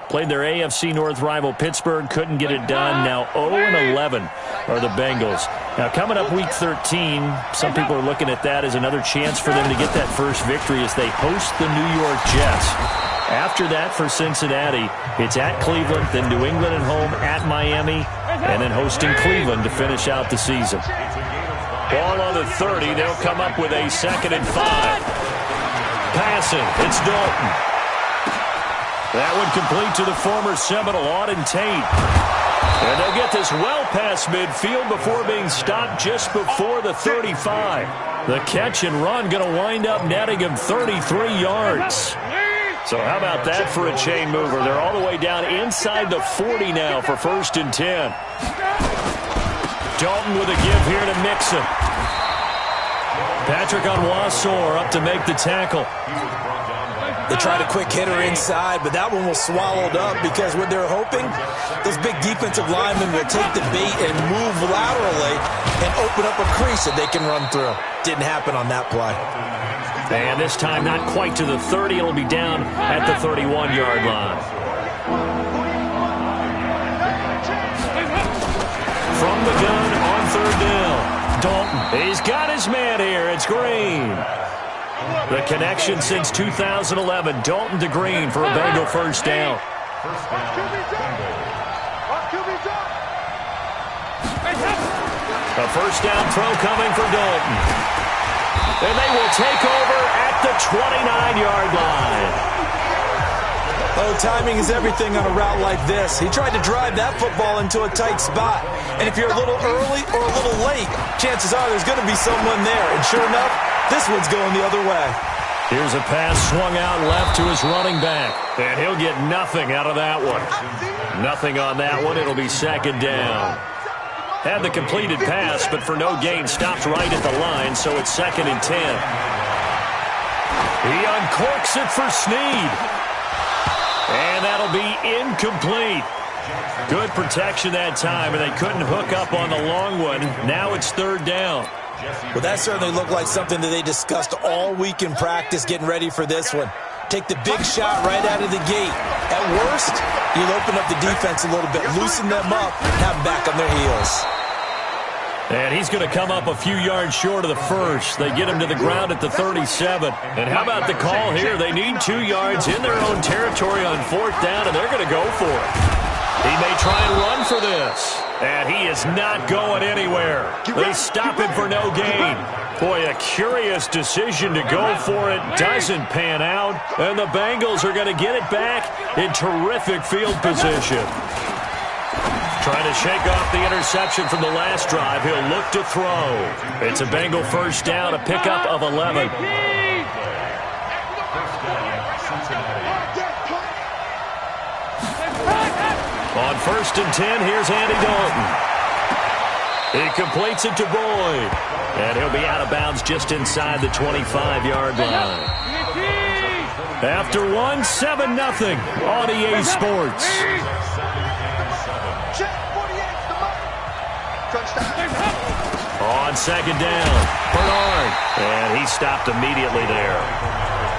Played their AFC North rival Pittsburgh. Couldn't get it done. Now 0-11 are the Bengals. Now coming up week 13, some people are looking at that as another chance for them to get that first victory as they host the New York Jets. After that for Cincinnati, it's at Cleveland, then New England at home, at Miami, and then hosting Cleveland to finish out the season. Ball on the 30. They'll come up with a 2nd and 5. Passing. It's Dalton. That one complete to the former Seminole, Auden Tate. And they'll get this well past midfield before being stopped just before the 35. The catch and run going to wind up netting him 33 yards. So how about that for a chain mover? They're all the way down inside the 40 now for 1st and 10. Dalton with a give here to Mixon. Patrick Onwuasor up to make the tackle. They tried a quick hitter inside, but that one was swallowed up because what they're hoping, those big defensive linemen will take the bait and move laterally and open up a crease that they can run through. Didn't happen on that play. And this time not quite to the 30. It'll be down at the 31-yard line. From the gun on 3rd down. Dalton. He's got his man here. It's Green. The connection since 2011. Dalton to Green for a Bengal first down. A first down throw coming for Dalton. And they will take over at the 29-yard line. Oh, timing is everything on a route like this. He tried to drive that football into a tight spot. And if you're a little early or a little late, chances are there's going to be someone there. And sure enough, this one's going the other way. Here's a pass swung out left to his running back. And he'll get nothing out of that one. Nothing on that one. It'll be 2nd down. Had the completed pass, but for no gain, stopped right at the line, so it's 2nd and 10. He uncorks it for Snead. And that'll be incomplete. Good protection that time, and they couldn't hook up on the long one. Now it's 3rd down. Well, that certainly looked like something that they discussed all week in practice getting ready for this one. Take the big shot right out of the gate. At worst, you'll open up the defense a little bit, loosen them up, have them back on their heels. And he's going to come up a few yards short of the first. They get him to the ground at the 37. And how about the call here? They need 2 yards in their own territory on 4th down, and they're going to go for it. He may try and run for this. And he is not going anywhere. They stop him for no gain. Boy, a curious decision to go for it. Doesn't pan out. And the Bengals are going to get it back in terrific field position. Trying to shake off the interception from the last drive. He'll look to throw. It's a Bengal first down, a pickup of 11. On 1st and 10, here's Andy Dalton. He completes it to Boyd. And he'll be out of bounds just inside the 25-yard line. After one, 7-0 on EA Sports. On 2nd down, Bernard. And he stopped immediately there.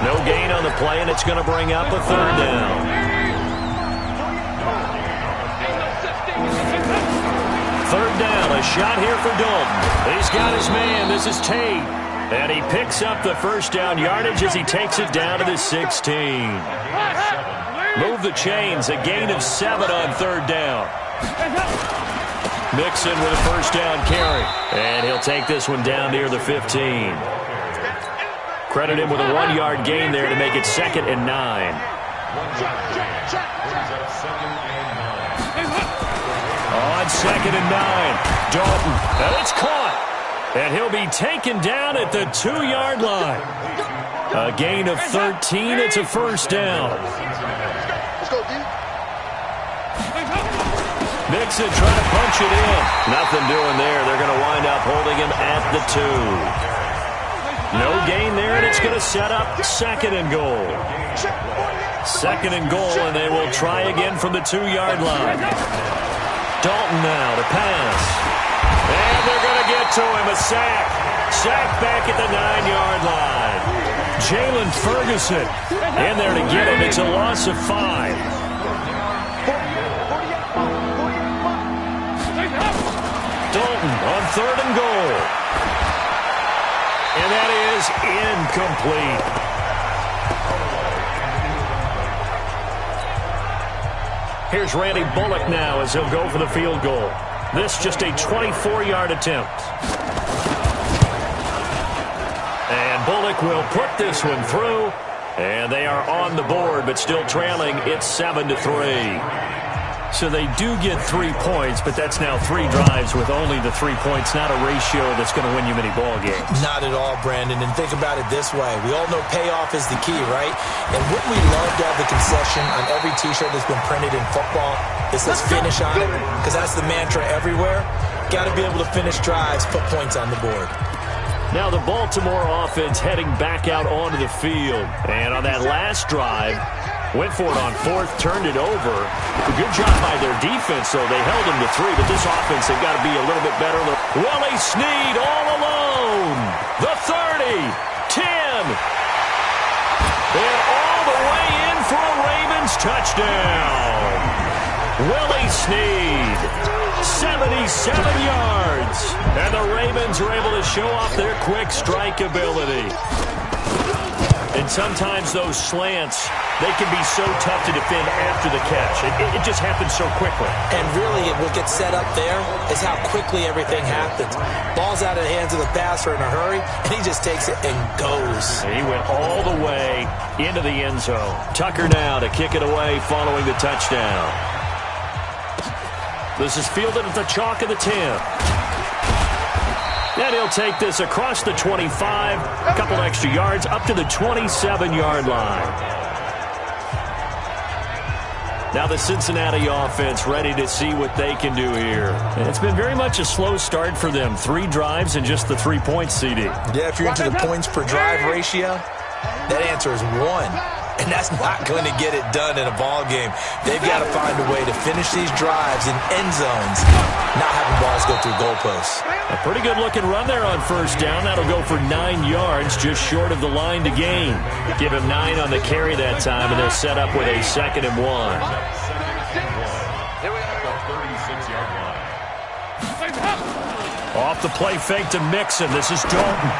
No gain on the play, and it's going to bring up a 3rd down. 3rd down, a shot here for Dalton. He's got his man. This is Tate. And he picks up the first down yardage as he takes it down to the 16. Move the chains, a gain of 7 on 3rd down. Mixon with a first down carry. And he'll take this one down near the 15. Credit him with a 1-yard gain there to make it 2nd and 9. On 2nd and 9, Dalton. And it's caught. And he'll be taken down at the 2-yard line. A gain of 13. It's a first down. Mixon trying to punch it in. Nothing doing there. They're going to wind up holding him at the 2. No gain there, and it's going to set up 2nd and goal. 2nd and goal, and they will try again from the 2-yard line. Dalton now to pass. And they're going to get to him. A sack. Sack back at the 9-yard line. Jalen Ferguson in there to get him. It's a loss of 5. third and goal. And that is incomplete. Here's Randy Bullock now as he'll go for the field goal. This just a 24-yard attempt. And Bullock will put this one through. And they are on the board, but still trailing. It's 7-3. So they do get 3 points, but that's now 3 drives with only the 3 points, not a ratio that's going to win you many ball games. Not at all, Brandon. And think about it this way. We all know payoff is the key, right? And wouldn't we love to have the concession on every T-shirt that's been printed in football that says finish on it? Because that's the mantra everywhere. Got to be able to finish drives, put points on the board. Now the Baltimore offense heading back out onto the field. And on that last drive, went for it on fourth, turned it over. A good job by their defense, though. They held them to 3, but this offense, they've got to be a little bit better. Willie Snead all alone. The 30, 10. And all the way in for a Ravens touchdown. Willie Snead, 77 yards. And the Ravens are able to show off their quick strike ability. And sometimes those slants, they can be so tough to defend after the catch. It just happens so quickly. And really, what gets set up there is how quickly everything happens. Ball's out of the hands of the passer in a hurry, and he just takes it and goes. He went all the way into the end zone. Tucker now to kick it away following the touchdown. This is fielded at the chalk of the 10. And he'll take this across the 25, a couple extra yards, up to the 27-yard line. Now the Cincinnati offense ready to see what they can do here. And it's been very much a slow start for them. 3 drives and just the 3 points, CD. Yeah, if you're into the points per drive ratio, that answer is 1. And that's not going to get it done in a ball game. They've got to find a way to finish these drives in end zones, not having balls go through goalposts. A pretty good-looking run there on first down. That'll go for 9 yards, just short of the line to gain. Give him 9 on the carry that time, and they're set up with a 2nd and 1. Off the play fake to Mixon. This is Dalton.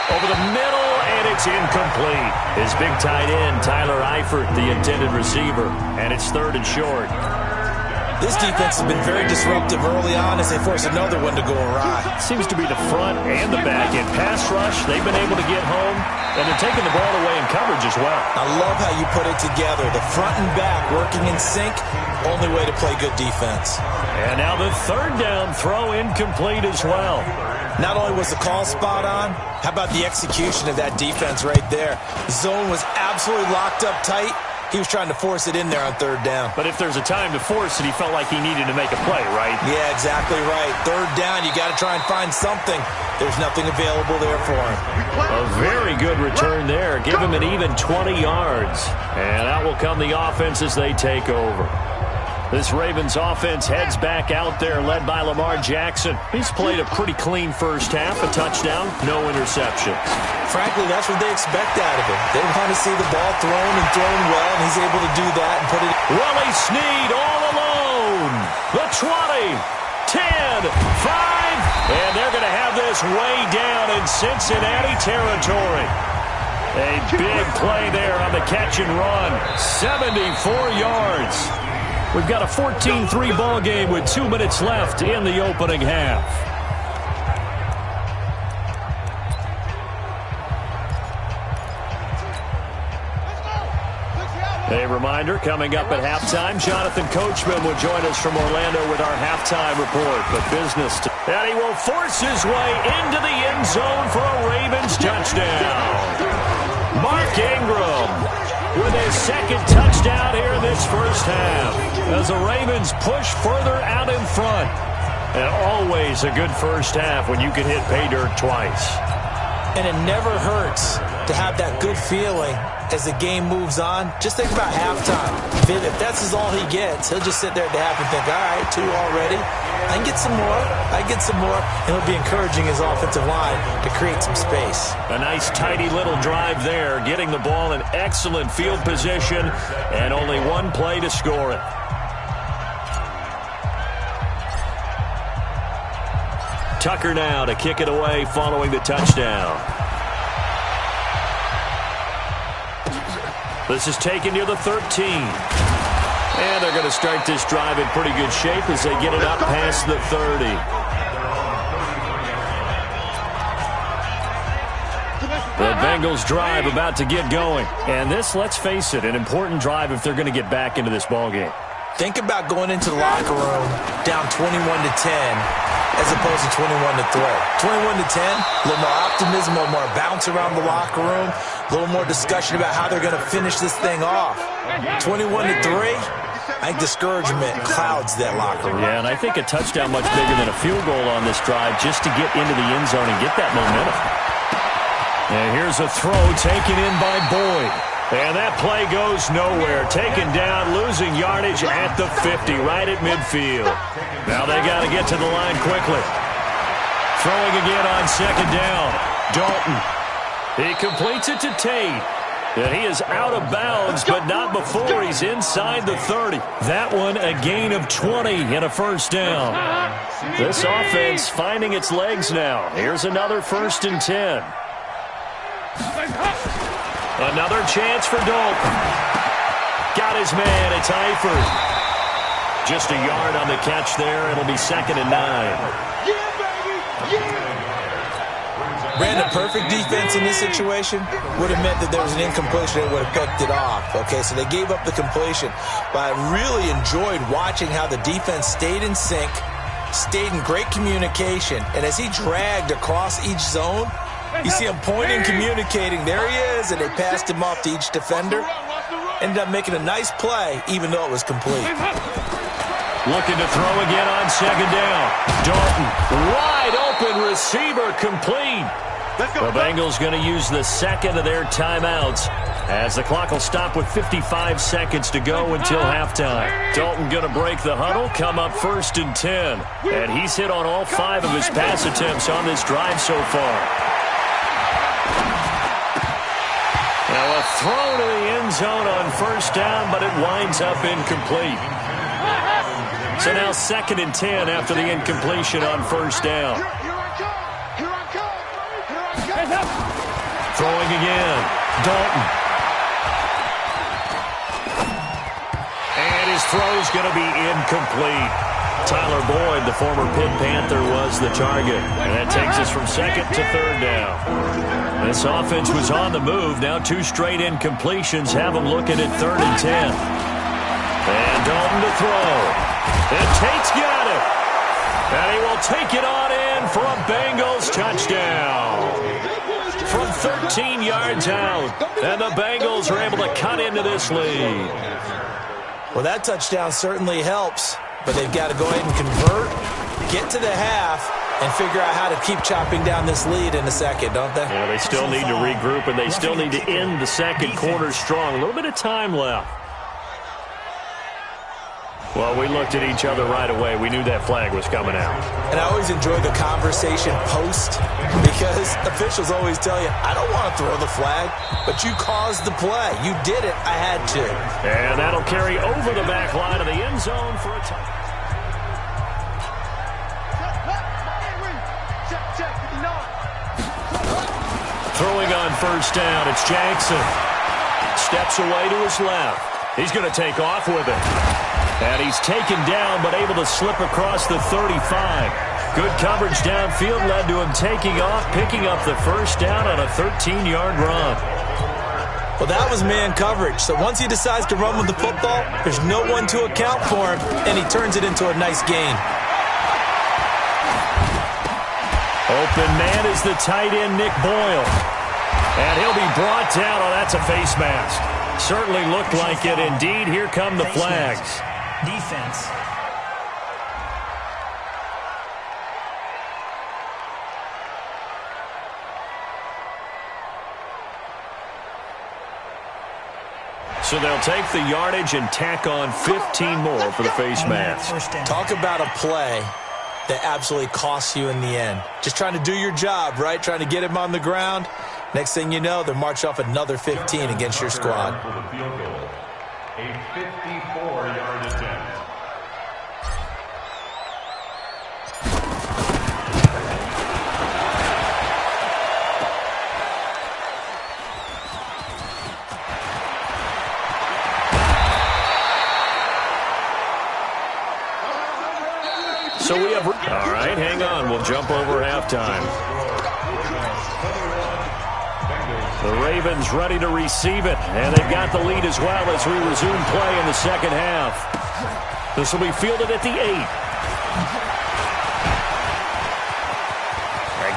Over the middle, and it's incomplete. His big tight end, Tyler Eifert, the intended receiver. And it's 3rd and short. This defense has been very disruptive early on as they force another one to go awry. Seems to be the front and the back. In pass rush, they've been able to get home, and they're taking the ball away in coverage as well. I love how you put it together. The front and back working in sync, only way to play good defense. And now the 3rd down throw incomplete as well. Not only was the call spot on, how about the execution of that defense right there? The zone was absolutely locked up tight. He was trying to force it in there on 3rd down. But if there's a time to force it, he felt like he needed to make a play, right? Yeah, exactly right. 3rd down, you got to try and find something. There's nothing available there for him. A very good return there. Give him an even 20 yards. And out will come the offense as they take over. This Ravens offense heads back out there, led by Lamar Jackson. He's played a pretty clean first half, a touchdown, no interceptions. Frankly, that's what they expect out of him. They want to see the ball thrown and thrown well, and he's able to do that and put it. Willie Snead all alone. The 20, 10, 5, and they're going to have this way down in Cincinnati territory. A big play there on the catch and run. 74 yards. We've got a 14-3 ball game with 2 minutes left in the opening half. A reminder, coming up at halftime, Jonathan Coachman will join us from Orlando with our halftime report. But business, and he will force his way into the end zone for a Ravens touchdown. Mark Ingram with his 2nd touchdown here in this first half, as the Ravens push further out in front. And always a good first half when you can hit pay dirt twice. And it never hurts to have that good feeling as the game moves on. Just think about halftime. If that's all he gets, he'll just sit there at the half and think, all right, 2 already. I can get some more. I get some more. And he'll be encouraging his offensive line to create some space. A nice, tidy little drive there, getting the ball in excellent field position, and only 1 play to score it. Tucker now to kick it away following the touchdown. This is taken near the 13. And they're going to start this drive in pretty good shape as they get it up past the 30. The Bengals drive about to get going. And this, let's face it, an important drive if they're going to get back into this ballgame. Think about going into the locker room down 21-10 as opposed to 21-3. 21-10, a little more optimism, a little more bounce around the locker room, a little more discussion about how they're going to finish this thing off. 21-3, I think discouragement clouds that locker room. Yeah, and I think a touchdown much bigger than a field goal on this drive just to get into the end zone and get that momentum. And here's a throw taken in by Boyd. And that play goes nowhere. Taken down, losing yardage at the 50, right at midfield. Now they got to get to the line quickly. Throwing again on second down. Dalton. He completes it to Tate. And he is out of bounds, but not before he's inside the 30. That one a gain of 20 and a first down. This offense finding its legs now. Here's another 1st and 10. Another chance for Dalton. Got his man. It's Eifert. Just a yard on the catch there. It'll be 2nd and 9. Brandon, perfect defense in this situation would have meant that there was an incompletion that would have picked it off. Okay, so they gave up the completion. But I really enjoyed watching how the defense stayed in sync, stayed in great communication, and as he dragged across each zone, you see him pointing, communicating. There he is, and they passed him off to each defender. Ended up making a nice play, even though it was complete. Looking to throw again on second down. Dalton, wide open receiver, complete. The Bengals going to use the second of their timeouts as the clock will stop with 55 seconds to go until halftime. Dalton going to break the huddle, come up 1st and 10. And he's hit on all 5 of his pass attempts on this drive so far. Now a throw to the end zone on 1st down, but it winds up incomplete. So now 2nd and 10 after the incompletion on 1st down. Throwing again. Dalton. And his throw's going to be incomplete. Tyler Boyd, the former Pitt Panther, was the target. And that takes us from 2nd to 3rd down. This offense was on the move. Now 2 straight incompletions have them looking at 3rd and 10. And Dalton to throw. And Tate's got it. And he will take it on in for a Bengals touchdown. From 13 yards out. And the Bengals are able to cut into this lead. Well, that touchdown certainly helps. But they've got to go ahead and convert, get to the half, and figure out how to keep chopping down this lead in the second, don't they? Yeah, they still need to regroup, and they still need to end the second quarter strong. A little bit of time left. Well, we looked at each other right away. We knew that flag was coming out. And I always enjoy the conversation post because officials always tell you, I don't want to throw the flag, but you caused the play. You did it. I had to. And that'll carry over the back line of the end zone for a touchdown. Throwing on 1st down, it's Jackson. Steps away to his left. He's going to take off with it. And he's taken down, but able to slip across the 35. Good coverage downfield led to him taking off, picking up the 1st down on a 13-yard run. Well, that was man coverage. So once he decides to run with the football, there's no one to account for him, and he turns it into a nice gain. Open man is the tight end, Nick Boyle. And he'll be brought down. Oh, that's a face mask. Certainly looked like it. Indeed, here come the flags. Defense. So they'll take the yardage and tack on 15 more for the face mask. Talk about a play that absolutely costs you in the end. Just trying to do your job, right? Trying to get him on the ground. Next thing you know, they'll march off another 15 against your squad. A 54-yard attempt. So we have... All right, hang on. We'll jump over halftime. The Ravens ready to receive it, and they've got the lead as well as we resume play in the second half. This will be fielded at the 8.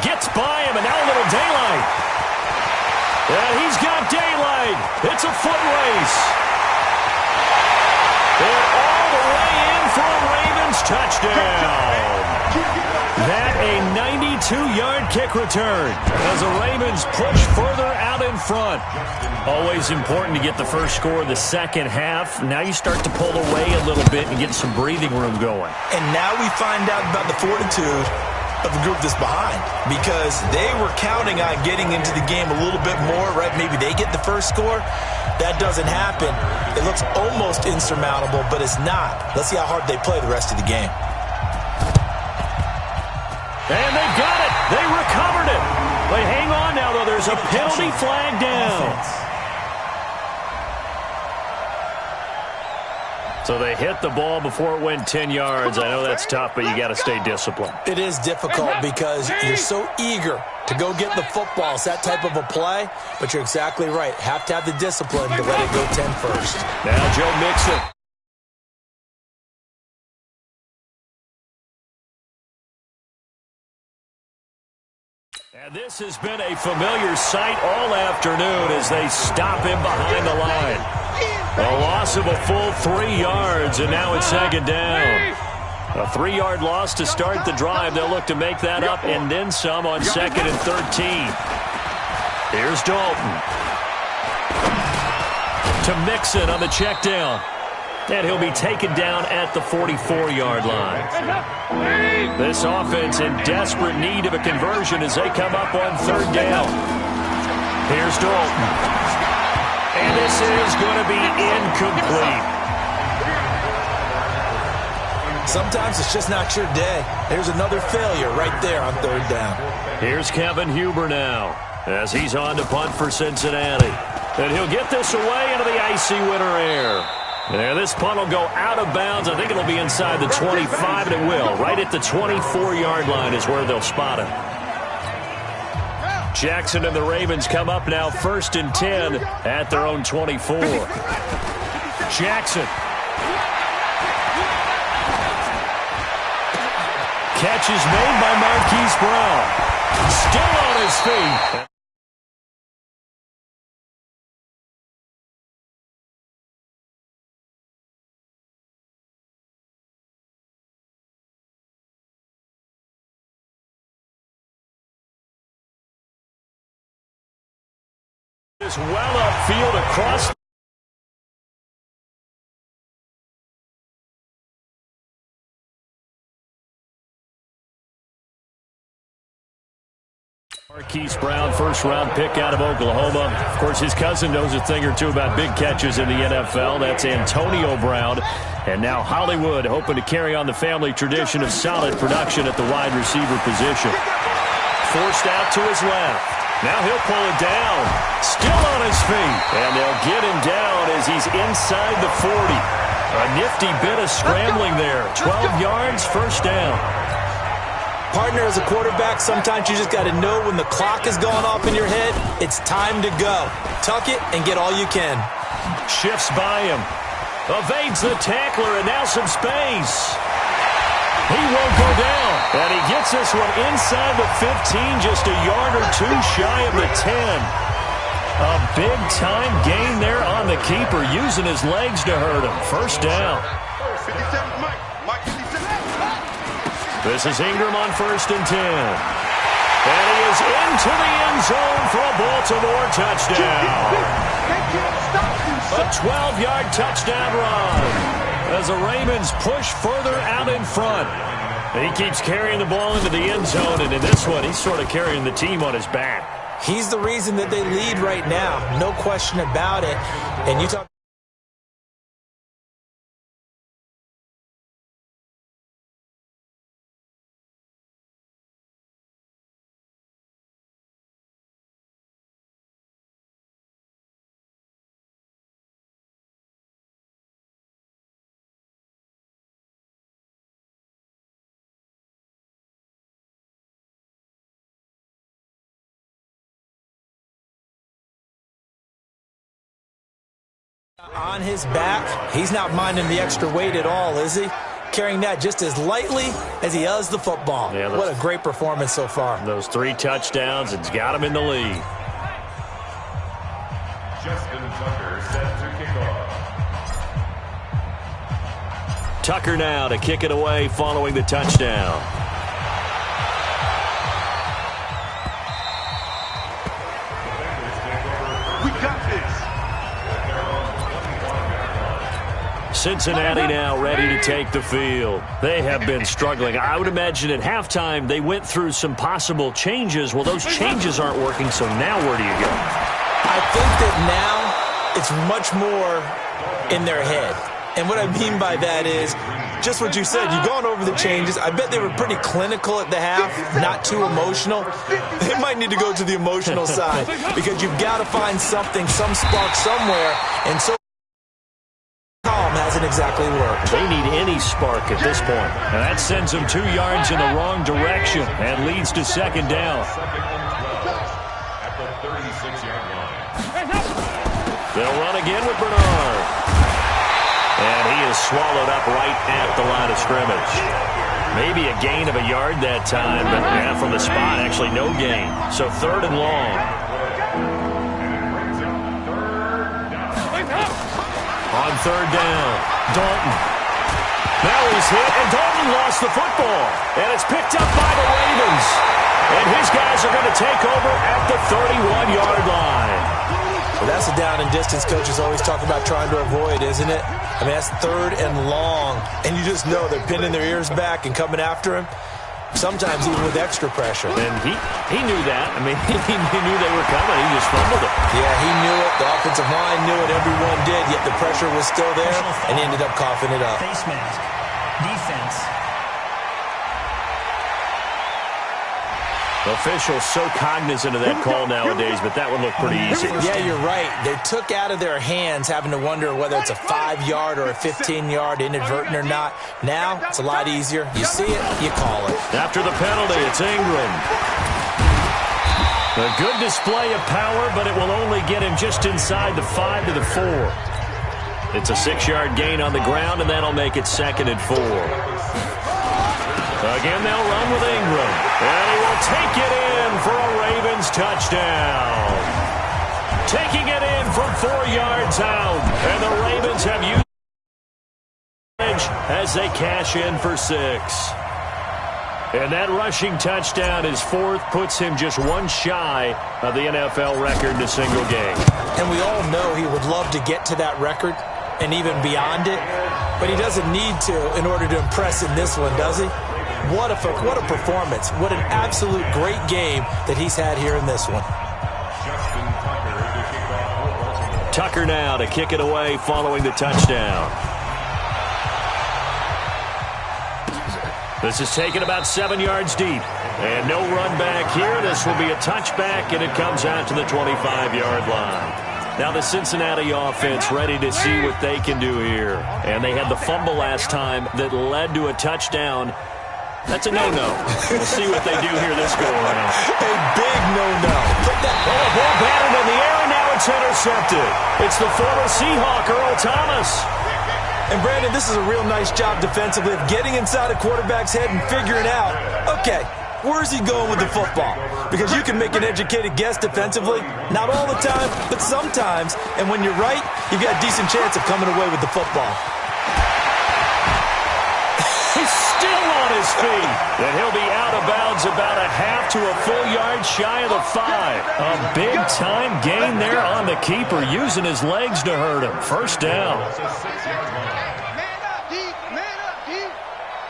Gets by him, and now a little daylight. And he's got daylight. It's a foot race. And all the way in for a Ravens touchdown. That a 92-yard kick return as the Ravens push further out in front. Always important to get the first score of the second half. Now you start to pull away a little bit and get some breathing room going. And now we find out about the fortitude of the group that's behind, because they were counting on getting into the game a little bit more, right? Maybe they get the first score. That doesn't happen. It looks almost insurmountable, but it's not. Let's see how hard they play the rest of the game. And they got it. They recovered it. But hang on now, though. There's a penalty flag down. So they hit the ball before it went 10 yards. I know that's tough, but you got to stay disciplined. It is difficult because you're so eager to go get the football. It's that type of a play, but you're exactly right. Have to have the discipline to let it go 10 first. Now Joe Mixon. And this has been a familiar sight all afternoon as they stop him behind the line. A loss of a full 3 yards, and now it's second down. A 3-yard loss to start the drive. They'll look to make that up and then some on 2nd and 13. Here's Dalton. To Mixon on the check down. And he'll be taken down at the 44-yard line. This offense in desperate need of a conversion as they come up on 3rd down. Here's Dalton. And this is going to be incomplete. Sometimes it's just not your day. There's another failure right there on 3rd down. Here's Kevin Huber now as he's on to punt for Cincinnati. And he'll get this away into the icy winter air. There, this punt will go out of bounds. I think it'll be inside the 25, and it will. Right at the 24-yard line is where they'll spot him. Jackson and the Ravens come up now 1st and 10 at their own 24. Jackson. Catch is made by Marquise Brown. Still on his feet. Is well upfield across. Marquise Brown, first-round pick out of Oklahoma. Of course, his cousin knows a thing or two about big catches in the NFL. That's Antonio Brown. And now Hollywood hoping to carry on the family tradition of solid production at the wide receiver position. Forced out to his left. Now he'll pull it down. Still on his feet. And they'll get him down as he's inside the 40. A nifty bit of scrambling there. 12 yards, first down. Partner, as a quarterback, sometimes you just got to know when the clock is going off in your head, it's time to go. Tuck it and get all you can. Shifts by him. Evades the tackler, and now some space. He won't go down. And he gets this one inside the 15, just a yard or two shy of the 10. A big-time gain there on the keeper, using his legs to hurt him. First down. This is Ingram on 1st and 10. And he is into the end zone for a Baltimore touchdown. A 12-yard touchdown run as the Ravens push further out in front. He keeps carrying the ball into the end zone, and in this one, he's sort of carrying the team on his back. He's the reason that they lead right now. No question about it. And you talk On his back, he's not minding the extra weight at all, is he? Carrying that just as lightly as he does the football. Yeah, what a great performance so far. Those 3 touchdowns, it's got him in the lead. Justin Tucker set to kick off. Tucker now to kick it away following the touchdown. We got this. Cincinnati now ready to take the field. They have been struggling. I would imagine at halftime they went through some possible changes. Well, those changes aren't working, so now where do you go? I think that now it's much more in their head. And what I mean by that is just what you said. You've gone over the changes. I bet they were pretty clinical at the half, not too emotional. They might need to go to the emotional side because you've got to find something, some spark somewhere. And so hasn't exactly worked. They need any spark at this point. And that sends them 2 yards in the wrong direction and leads to second down. At the 36-yard line. They'll run again with Bernard. And he is swallowed up right at the line of scrimmage. Maybe a gain of a yard that time, but yeah, from the spot, actually no gain. So 3rd and long. On 3rd down, Dalton. Now he's hit, and Dalton lost the football. And it's picked up by the Ravens. And his guys are going to take over at the 31-yard line. Well, that's a down and distance coaches always talk about trying to avoid, isn't it? I mean, that's 3rd and long. And you just know they're pinning their ears back and coming after him. Sometimes even with extra pressure. And he knew that. I mean, he knew they were coming. He just fumbled it. Yeah, he knew it. The offensive line knew it. Everyone did. Yet the pressure was still there, and he ended up coughing it up. Face mask. Defense. Officials so cognizant of that call nowadays, but that one looked pretty easy. Yeah, you're right. They took out of their hands having to wonder whether it's a 5-yard or a 15-yard, inadvertent or not. Now, it's a lot easier. You see it, you call it. After the penalty, it's Ingram. A good display of power, but it will only get him just inside the 5 to the 4. It's a 6-yard gain on the ground, and that'll make it 2nd and 4. Again, they'll run with Ingram. And he will take it in for a Ravens touchdown. Taking it in from 4 yards out. And the Ravens have used it as they cash in for 6. And that rushing touchdown is 4th, puts him just 1 shy of the NFL record in a single game. And we all know he would love to get to that record and even beyond it. But he doesn't need to in order to impress in this one, does he? What a performance. What an absolute great game that he's had here in this one. Tucker now to kick it away following the touchdown. This is taken about 7 yards deep. And no run back here. This will be a touchback, and it comes out to the 25-yard line. Now the Cincinnati offense ready to see what they can do here. And they had the fumble last time that led to a touchdown. That's a no-no. We'll see what they do here this go-around. A big no-no. Ball batted in the air, and now it's intercepted. It's the former Seahawk, Earl Thomas. And, Brandon, this is a real nice job defensively of getting inside a quarterback's head and figuring out, okay, where's he going with the football? Because you can make an educated guess defensively. Not all the time, but sometimes. And when you're right, you've got a decent chance of coming away with the football. He's still on his feet. And he'll be out of bounds about a half to a full yard shy of the 5. A big-time gain there on the keeper, using his legs to hurt him. First down.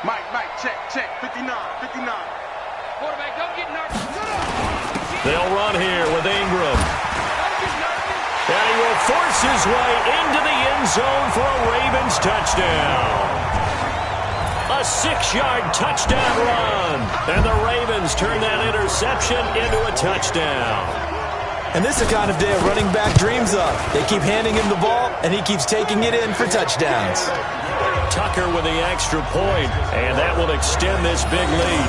Mike, check, 59. Quarterback, don't get nervous. They'll run here with Ingram. And he will force his way into the end zone for a Ravens touchdown. A 6-yard touchdown run. And the Ravens turn that interception into a touchdown. And this is the kind of day a running back dreams of. They keep handing him the ball, and he keeps taking it in for touchdowns. Tucker with the extra point, and that will extend this big lead.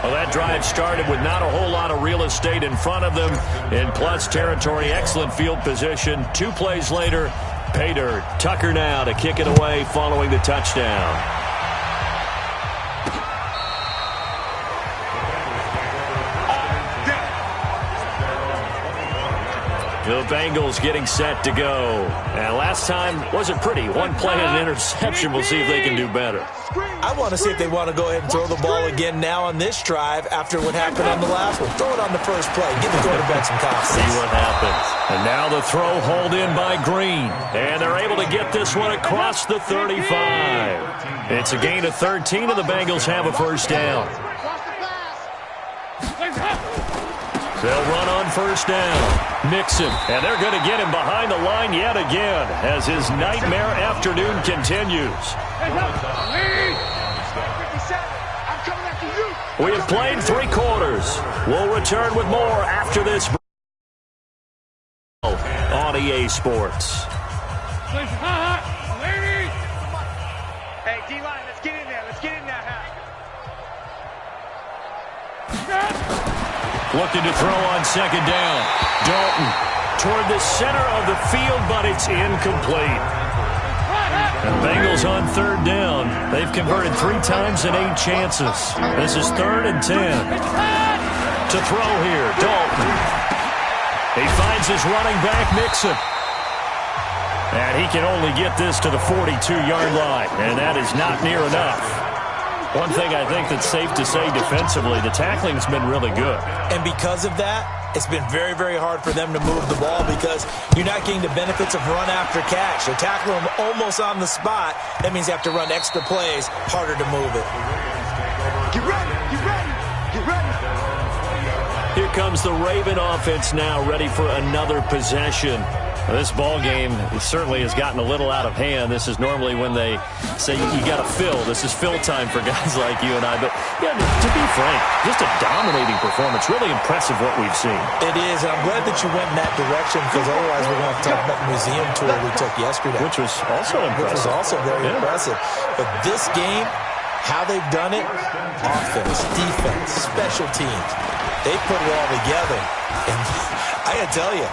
Well, that drive started with not a whole lot of real estate in front of them. In plus territory, excellent field position. 2 plays later, Pay dirt. Tucker now to kick it away following the touchdown. The Bengals getting set to go. And last time wasn't pretty. One play and an interception. We'll see if they can do better. I want to see if they want to go ahead and throw the ball again now on this drive after what happened on the last one. Throw it on the first play. Give the quarterback some confidence. See what happens. And now the throw hauled in by Green. And they're able to get this one across the 35. It's a gain of 13, and the Bengals have a first down. They'll run on first down. Mixon, and they're going to get him behind the line yet again as his nightmare afternoon continues. We have played 3 quarters. We'll return with more after this on EA Sports. Hey, D-line, let's get in there. Let's get in there. Looking to throw on second down. Dalton toward the center of the field, but it's incomplete. And Bengals on third down. They've converted 3 times in 8 chances. This is 3rd and 10. To throw here, Dalton. He finds his running back, Mixon. And he can only get this to the 42-yard line, and that is not near enough. One thing I think that's safe to say defensively, the tackling's been really good. And because of that, it's been very, very hard for them to move the ball because you're not getting the benefits of run after catch. They tackle them almost on the spot. That means they have to run extra plays, harder to move it. Get ready, get ready, get ready. Here comes the Raven offense now, ready for another possession. This ball game certainly has gotten a little out of hand. This is normally when they say you got to fill. This is fill time for guys like you and I. But, yeah, to be frank, just a dominating performance. Really impressive what we've seen. It is, and I'm glad that you went in that direction because otherwise we're going to have to talk about the museum tour we took yesterday. Which was also impressive. Which was also very impressive. But this game, how they've done it, offense, defense, special teams, they put it all together. And I got to tell you,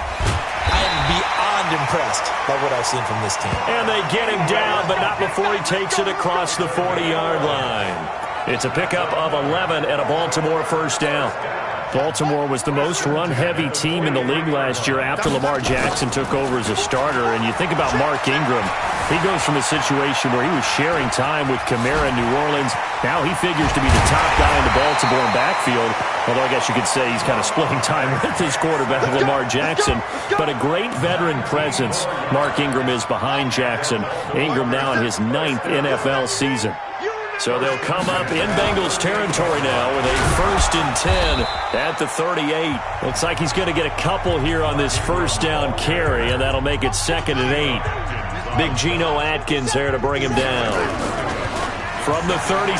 I am beyond impressed by what I've seen from this team. And they get him down, but not before he takes it across the 40-yard line. It's a pickup of 11 and a Baltimore first down. Baltimore was the most run-heavy team in the league last year after Lamar Jackson took over as a starter. And you think about Mark Ingram. He goes from a situation where he was sharing time with Kamara in New Orleans. Now he figures to be the top guy in the Baltimore backfield. Although I guess you could say he's kind of splitting time with his quarterback, Lamar Jackson. But a great veteran presence Mark Ingram is behind Jackson. Ingram now in his 9th NFL season. So they'll come up in Bengals territory now with a 1st and 10 at the 38. Looks like he's going to get a couple here on this first down carry, and that'll make it 2nd and 8. Big Geno Atkins there to bring him down. From the 36,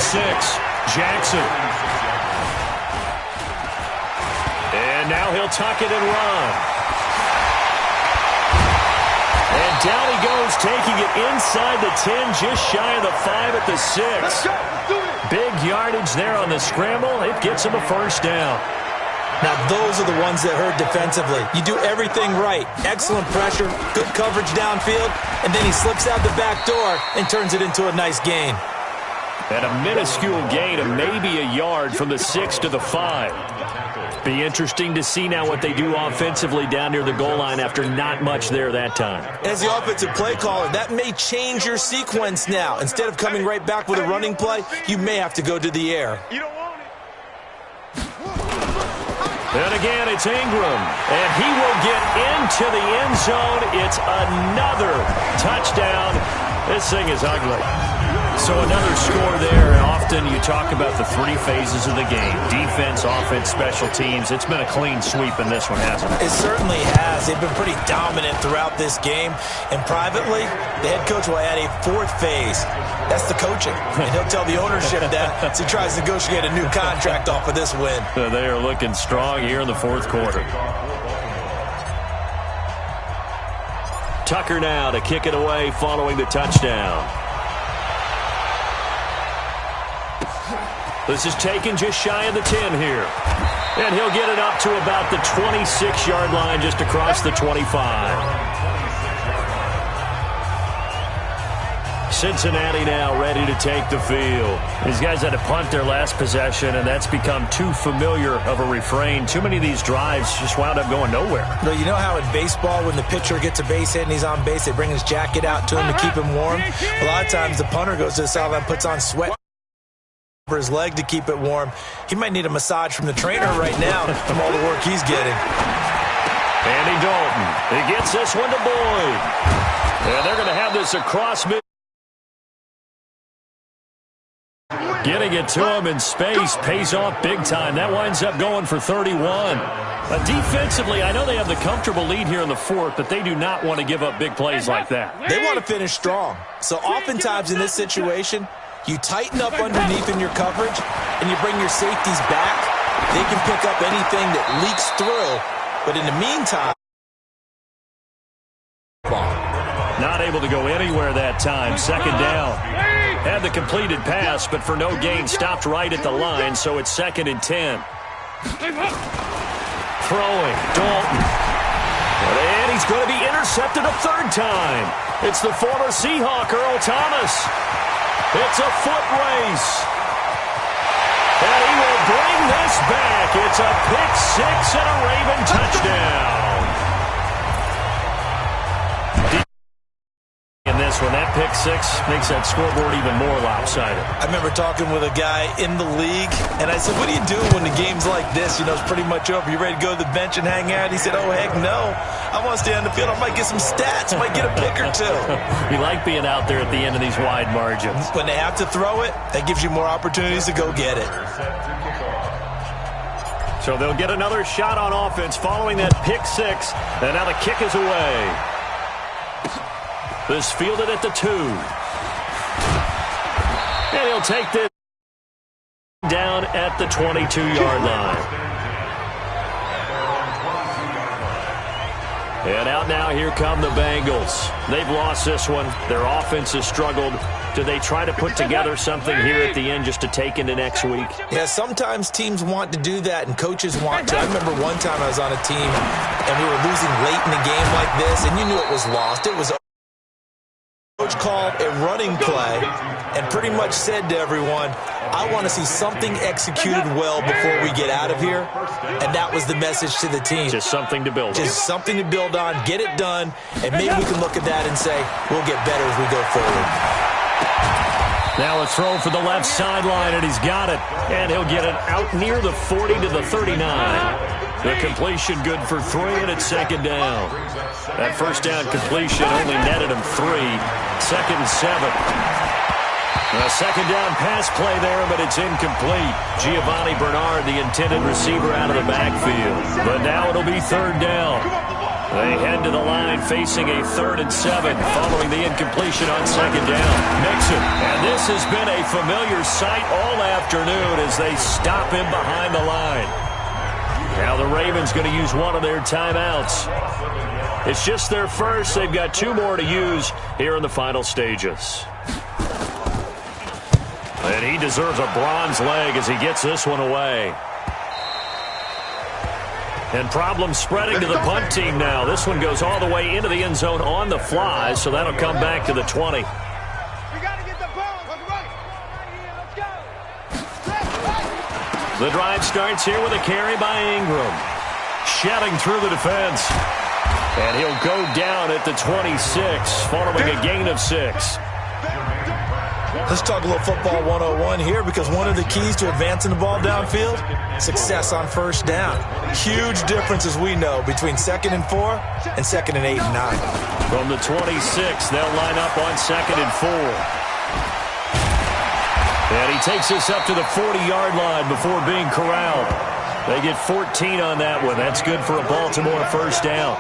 Jackson. And now he'll tuck it and run. And down he goes, taking it inside the 10, just shy of the 5 at the 6. Big yardage there on the scramble. It gets him a first down. Now, those are the ones that hurt defensively. You do everything right. Excellent pressure, good coverage downfield, and then he slips out the back door and turns it into a nice gain. And a minuscule gain of maybe a yard from the 6 to the 5. Be interesting to see now what they do offensively down near the goal line after not much there that time. As the offensive play caller, that may change your sequence now. Instead of coming right back with a running play, you may have to go to the air. You don't want it. And again, it's Ingram. And he will get into the end zone. It's another touchdown. This thing is ugly. So another score there, and often you talk about the 3 phases of the game. Defense, offense, special teams. It's been a clean sweep in this one, hasn't it? It certainly has. They've been pretty dominant throughout this game. And privately, the head coach will add a 4th phase. That's the coaching. And he'll tell the ownership that as he tries to negotiate a new contract off of this win. So they are looking strong here in the 4th quarter. Tucker now to kick it away following the touchdown. This is taken just shy of the 10 here. And he'll get it up to about the 26-yard line just across the 25. Cincinnati now ready to take the field. These guys had to punt their last possession, and that's become too familiar of a refrain. Too many of these drives just wound up going nowhere. No, you know how in baseball when the pitcher gets a base hit and he's on base, they bring his jacket out to him to keep him warm? A lot of times the punter goes to the sideline, puts on sweat for his leg to keep it warm. He might need a massage from the trainer right now from all the work he's getting. Andy Dalton, he gets this one to Boyd. And they're going to have this across mid. Getting it to him in space pays off big time. That winds up going for 31. Defensively, I know they have the comfortable lead here in the fourth, but they do not want to give up big plays like that. They want to finish strong. So oftentimes in this situation, you tighten up underneath in your coverage, and you bring your safeties back. They can pick up anything that leaks through. But in the meantime, not able to go anywhere that time. Second down. Had the completed pass, but for no gain, stopped right at the line, so it's 2nd and 10. Throwing, Dalton. And he's going to be intercepted a third time. It's the former Seahawk, Earl Thomas. It's a foot race. And he will bring this back. It's a pick six and a Raven touchdown. In this one, that pick six makes that scoreboard even more lopsided. I remember talking with a guy in the league, and I said, what do you do when the game's like this? You know, it's pretty much over. You ready to go to the bench and hang out? He said, oh, heck no. I want to stay on the field. I might get some stats. I might get a pick or two. We like being out there at the end of these wide margins. When they have to throw it, that gives you more opportunities to go get it. So they'll get another shot on offense following that pick six. And now the kick is away. This fielded at the 2. And he'll take this down at the 22-yard line. And out now, here come the Bengals. They've lost this one. Their offense has struggled. Do they try to put together something here at the end just to take into next week? Yeah, sometimes teams want to do that, and coaches want to. I remember one time I was on a team, and we were losing late in the game like this, and you knew it was lost. It was coach called a running play and pretty much said to everyone, I want to see something executed well before we get out of here. And that was the message to the team. Just something to build on. Just something to build on, get it done, and maybe we can look at that and say, we'll get better as we go forward. Now a throw for the left sideline, and he's got it. And he'll get it out near the 40 to the 39. The completion good for 3, and it's 2nd down. That first down completion only netted him 3. 2nd and 7. A second down pass play there, but it's incomplete. Giovanni Bernard, the intended receiver, out of the backfield. But now it'll be 3rd down. They head to the line facing a 3rd and 7 following the incompletion on 2nd down. Mixon. And this has been a familiar sight all afternoon as they stop him behind the line. Now the Ravens going to use one of their timeouts. It's just their first. They've got 2 more to use here in the final stages. And he deserves a bronze leg as he gets this one away. And problems spreading to the punt team now. This one goes all the way into the end zone on the fly, so that'll come back to the 20. The drive starts here with a carry by Ingram. Shelling through the defense. And he'll go down at the 26, following a gain of 6. Let's talk a little football 101 here, because one of the keys to advancing the ball downfield, success on first down. Huge difference, as we know, between 2nd and 4 and 2nd and 8 and 9. From the 26, they'll line up on 2nd and 4. And he takes this up to the 40-yard line before being corralled. They get 14 on that one. That's good for a Baltimore first down.